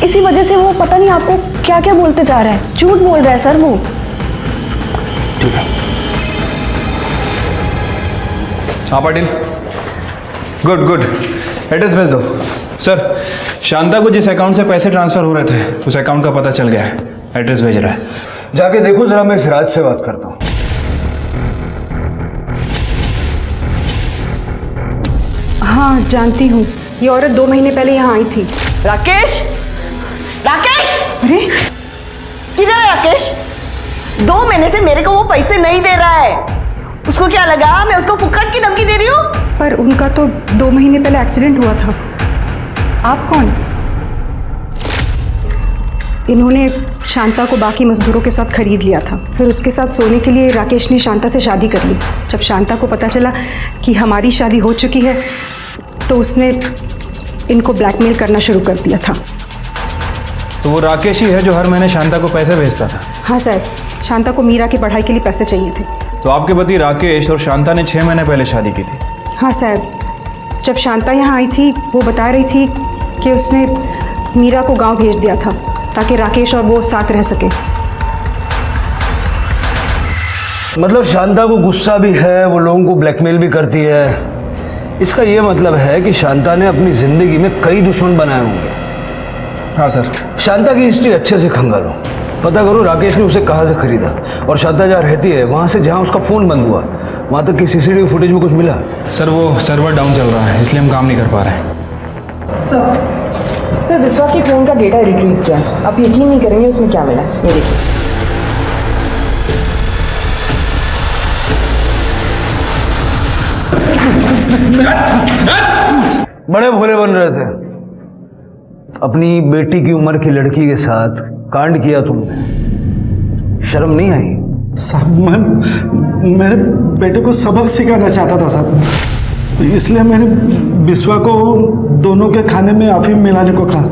इसी वजह से वो पता नहीं आपको क्या क्या बोलते जा रहा है। झूठ बोल रहा है सर वो। ठीक है। हाँ पाटिल, गुड एड्रेस भेज दो। सर शांता को जिस अकाउंट से पैसे ट्रांसफर हो रहे थे उस अकाउंट का पता चल गया है, एड्रेस भेज रहा है। जाके देखो जरा, मैं इस राज से बात करता हूँ। हाँ जानती हूँ, ये औरत 2 महीने पहले यहाँ आई थी। राकेश अरे किधर है राकेश? 2 महीने से मेरे को वो पैसे नहीं दे रहा है। उसको क्या लगा मैं उसको फुक्कट की धमकी दे रही हूँ? पर उनका तो 2 महीने पहले एक्सीडेंट हुआ था। आप कौन? इन्होंने शांता को बाकी मजदूरों के साथ खरीद लिया था, फिर उसके साथ सोने के लिए राकेश ने शांता से शादी कर ली। जब शांता को पता चला कि हमारी शादी हो चुकी है तो उसने इनको ब्लैकमेल करना शुरू कर दिया था। तो वो राकेश ही है जो हर महीने शांता को पैसे भेजता था? हाँ सर, शांता को मीरा की पढ़ाई के लिए पैसे चाहिए थे। तो आपके पति राकेश और शांता ने 6 महीने पहले शादी की थी? हाँ सर, जब शांता यहाँ आई थी वो बता रही थी कि उसने मीरा को गांव भेज दिया था ताकि राकेश और वो साथ रह सके। मतलब शांता को गुस्सा भी है, वो लोगों को ब्लैकमेल भी करती है। इसका ये मतलब है कि शांता ने अपनी जिंदगी में कई दुश्मन बनाए होंगे। हाँ सर। शांता की हिस्ट्री अच्छे से खंगालो, पता करो राकेश ने उसे कहाँ से खरीदा और शांता जहाँ रहती है वहाँ से जहाँ उसका फ़ोन बंद हुआ वहाँ तक की सीसीटीवी फुटेज में कुछ मिला? सर वो सर्वर डाउन चल रहा है इसलिए हम काम नहीं कर पा रहे हैं। सर विश्वा के फ़ोन का डेटा रिट्रीव किया, आप यकीन नहीं करेंगे उसमें क्या मिला। ये देखिए। बड़े भोले बन रहे थे, अपनी बेटी की उम्र की लड़की के साथ कांड किया तुमने, शर्म नहीं आई? साहब मैं मेरे बेटे को सबक सिखाना चाहता था साहब, इसलिए मैंने बिस्वा को दोनों के खाने में अफीम मिलाने को कहा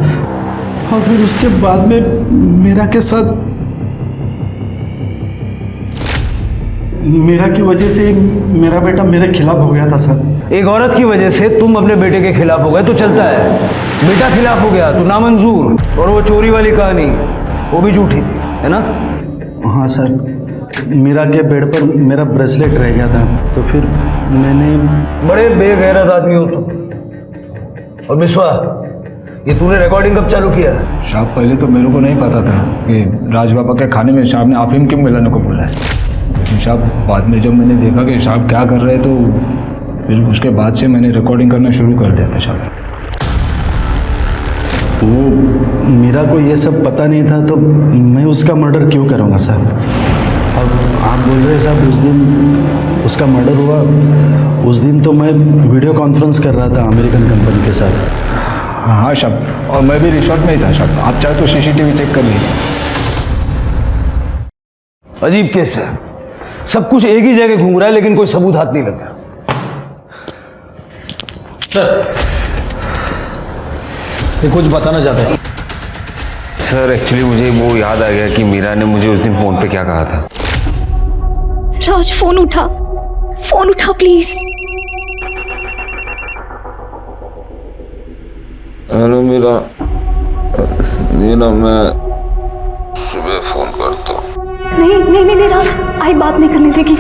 और फिर उसके बाद में मीरा के साथ, मीरा की वजह से मेरा बेटा मेरे खिलाफ हो गया था सर। एक औरत की वजह से तुम अपने बेटे के खिलाफ हो गए तो चलता है, बेटा खिलाफ हो गया तो नामंजूर। और वो चोरी वाली कहानी वो भी झूठी थी, है ना? हाँ सर, मीरा के बेड पर मेरा ब्रेसलेट रह गया था तो फिर मैंने। बड़े बेगैरत आदमी हो तुम। और बिस्वा, ये तूने रिकॉर्डिंग कब चालू किया? साहब पहले तो मेरे को नहीं पता था कि राज बाबा के खाने में साहब ने अफीम क्यों मिलाने को बोला है, लेकिन साहब बाद में जब मैंने देखा कि साहब क्या कर रहे तो फिर उसके बाद से मैंने रिकॉर्डिंग करना शुरू कर दिया था साहब। वो मीरा को ये सब पता नहीं था तो मैं उसका मर्डर क्यों करूँगा साहब? अब आप बोल रहे साहब उस दिन उसका मर्डर हुआ, उस दिन तो मैं वीडियो कॉन्फ्रेंस कर रहा था अमेरिकन कंपनी के साथ। हाँ साहब, और मैं भी रिसोर्ट में ही था साहब, आप चाहे तो सीसीटीवी चेक कर लीजिए। अजीब केस है, सब कुछ एक ही जगह घूम रहा है लेकिन कोई सबूत हाथ नहीं लगा। सर ये कुछ बताना चाहते हैं? सर एक्चुअली मुझे वो याद आ गया कि मीरा ने मुझे उस दिन फोन पे क्या कहा था। राज फोन उठा प्लीज। हेलो मीरा, मैं सुबह फोन करता हूँ। नहीं राज, आई बात नहीं करने देगी।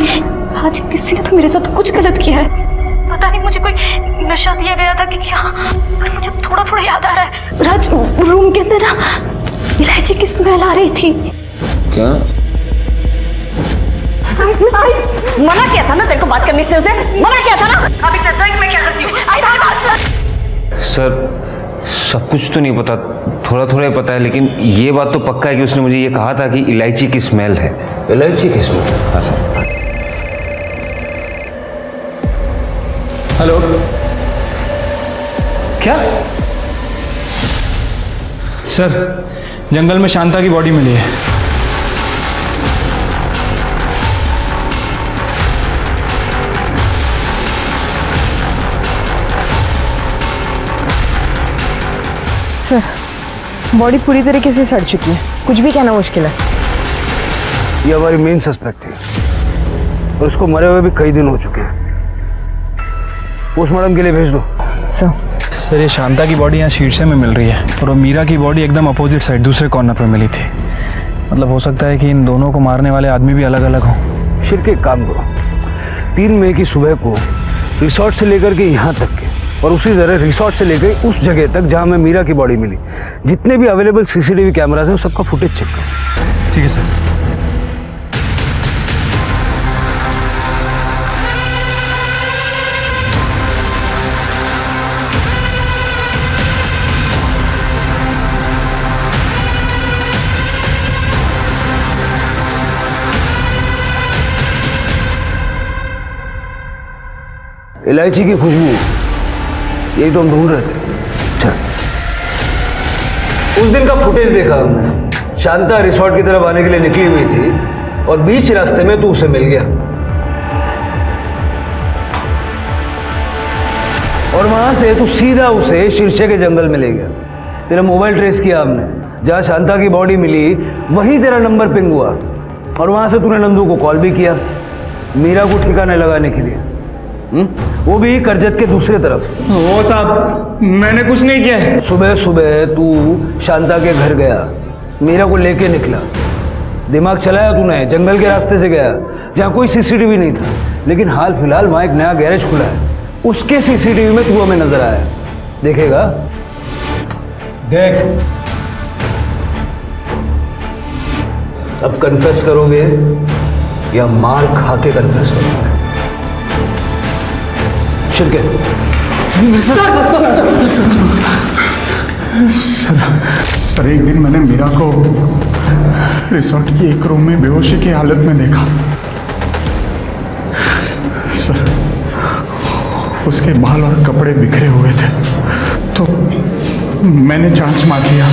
आज किसी ने तो मेरे साथ कुछ गलत किया है, पता नहीं मुझे कोई नशा दिया गया था कि क्या, पर मुझे थोड़ा याद आ रहा है। राज रूम के अंदर ना इलायची की स्मेल आ रही थी। क्या? मना किया था ना तेरे को बात करने से, उसे मना किया था ना। अभी तक मैं क्या करती हूँ? सर सब कुछ तो नहीं पता, थोड़ा ही पता है, लेकिन ये बात तो पक्का है कि उसने मुझे ये कहा था कि इलायची की स्मेल है। इलायची की स्मेल? हाँ सर। हेलो, क्या? सर जंगल में शांता की बॉडी मिली है। सर बॉडी पूरी तरीके से सड़ चुकी है, कुछ भी कहना मुश्किल है। ये हमारी मेन सस्पेक्ट है और उसको मरे हुए भी कई दिन हो चुके हैं। पोस्टमार्टम के लिए भेज दो। सर ये शांता की बॉडी यहाँ शीर्षे में मिल रही है और वो मीरा की बॉडी एकदम अपोजिट साइड दूसरे कॉर्नर पर मिली थी। मतलब हो सकता है कि इन दोनों को मारने वाले आदमी भी अलग अलग हों। शिरके एक काम करो, 3 मई की सुबह को रिसोर्ट से लेकर के यहाँ तक के और उसी तरह रिसोर्ट से लेकर उस जगह तक जहाँ में मीरा की बॉडी मिली, जितने भी अवेलेबल सीसीटीवी कैमराज हैं सबका फुटेज चेक करो। ठीक है सर। इलायची की खुशबू, यही तो हम ढूंढ रहे थे। चल, उस दिन का फुटेज देखा हमने। शांता रिसोर्ट की तरफ आने के लिए निकली हुई थी और बीच रास्ते में तू उसे मिल गया और वहां से तू सीधा उसे शीर्षे के जंगल में ले गया। तेरा मोबाइल ट्रेस किया हमने, जहां शांता की बॉडी मिली वहीं तेरा नंबर पिंग हुआ और वहां से तूने नंदू को कॉल भी किया मीरा को ठिकाने लगाने के लिए। वो भी करजत के दूसरे तरफ। वो साहब मैंने कुछ नहीं किया है। सुबह सुबह तू शांता के घर गया, मीरा को लेके निकला, दिमाग चलाया तूने, जंगल के रास्ते से गया जहाँ कोई सीसीटीवी नहीं था, लेकिन हाल फिलहाल वहाँ एक नया गैरेज खुला है, उसके सीसीटीवी में तू हमें नजर आया। देखेगा? देख, अब कन्फेस करोगे या मार खा के कन्फेस करोगे? शिरकत। सर एक दिन मैंने मीरा को रिसोर्ट की एक रूम में बेहोशी की हालत में देखा। सर उसके बाल और कपड़े बिखरे हुए थे, तो मैंने चांस मार लिया।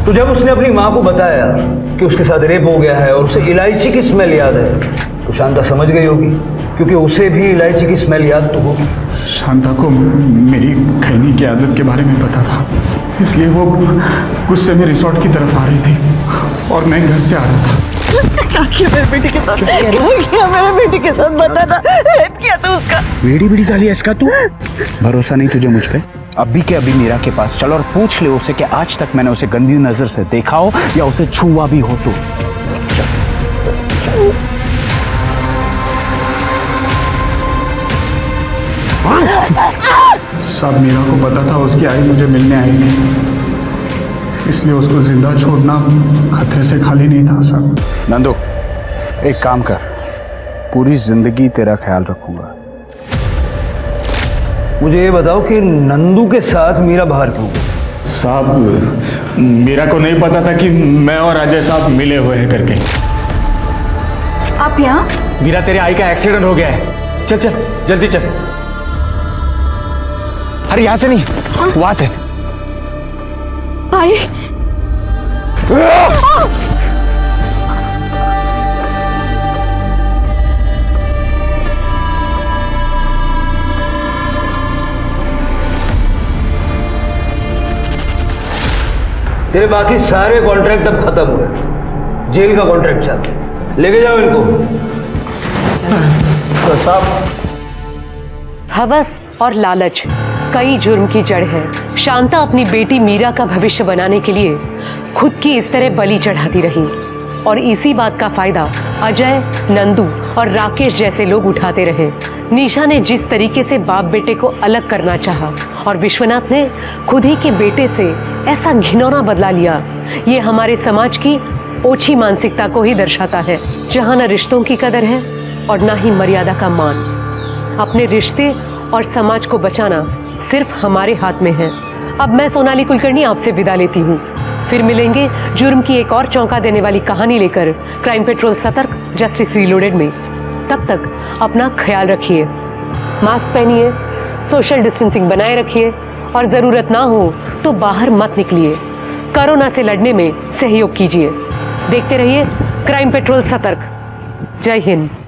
तो जब उसने अपनी माँ को बताया कि उसके साथ रेप हो गया है और उसे इलायची की स्मेल याद है, तो शांता समझ गई होगी, क्योंकि उसे भी इलायची की स्मेल याद तो होगी। शांता को मेरी खैनी की आदत के बारे में पता था, इसलिए वो गुस्से में रिसोर्ट की तरफ आ रही थी और मैं घर से आ रहा था। क्या किया मेरे बेटी के साथ? क्या किया मेरे बेटी के साथ? बता ना, रेप किया था उसका। बीड़ी साली इसका तू भरोसा नहीं तुझे मुझ पे? अभी के अभी मीरा के पास चल और पूछ ले उसे कि आज तक मैंने उसे गंदी नजर से देखा हो या उसे छुआ भी हो तो। सब मीरा को पता था उसकी आई मुझे मिलने आई थी, इसलिए उसको जिंदा छोड़ना खतरे से खाली नहीं था सर। नंदू एक काम कर, पूरी जिंदगी तेरा ख्याल रखूंगा। मुझे ये बताओ कि नंदू के साथ मीरा बाहर क्यों गई? साहब मीरा को नहीं पता था कि मैं और अजय साहब मिले हुए हैं करके। आप यहाँ? मीरा तेरे आई का एक्सीडेंट हो गया है, चल चल जल्दी चल। अरे यहाँ से नहीं, वहां से। आई तेरे बाकी सारे कॉन्ट्रैक्ट अब खत्म हुए, जेल का कॉन्ट्रैक्ट चल, लेके जाओ इनको। तो साहब हवस और लालच कई जुर्म की जड़ है। शांता अपनी बेटी मीरा का भविष्य बनाने के लिए खुद की इस तरह बलि चढ़ाती रही और इसी बात का फायदा अजय, नंदू और राकेश जैसे लोग उठाते रहे। निशा ने जिस तरीके से बाप बेटे को अलग करना चाहा और विश्वनाथ ने खुद ही के बेटे से ऐसा घिनौना बदला लिया, ये हमारे समाज की ओछी मानसिकता को ही दर्शाता है, जहाँ न रिश्तों की कदर है और ना ही मर्यादा का मान। अपने रिश्ते और समाज को बचाना सिर्फ हमारे हाथ में है। अब मैं सोनाली कुलकर्णी आपसे विदा लेती हूँ। फिर मिलेंगे जुर्म की एक और चौंका देने वाली कहानी लेकर क्राइम पेट्रोल सतर्क जस्टिस रीलोडेड में। तब तक अपना ख्याल रखिए, मास्क पहनिए, सोशल डिस्टेंसिंग बनाए रखिए और जरूरत ना हो तो बाहर मत निकलिए। कोरोना से लड़ने में सहयोग कीजिए। देखते रहिए क्राइम पेट्रोल सतर्क। जय हिंद।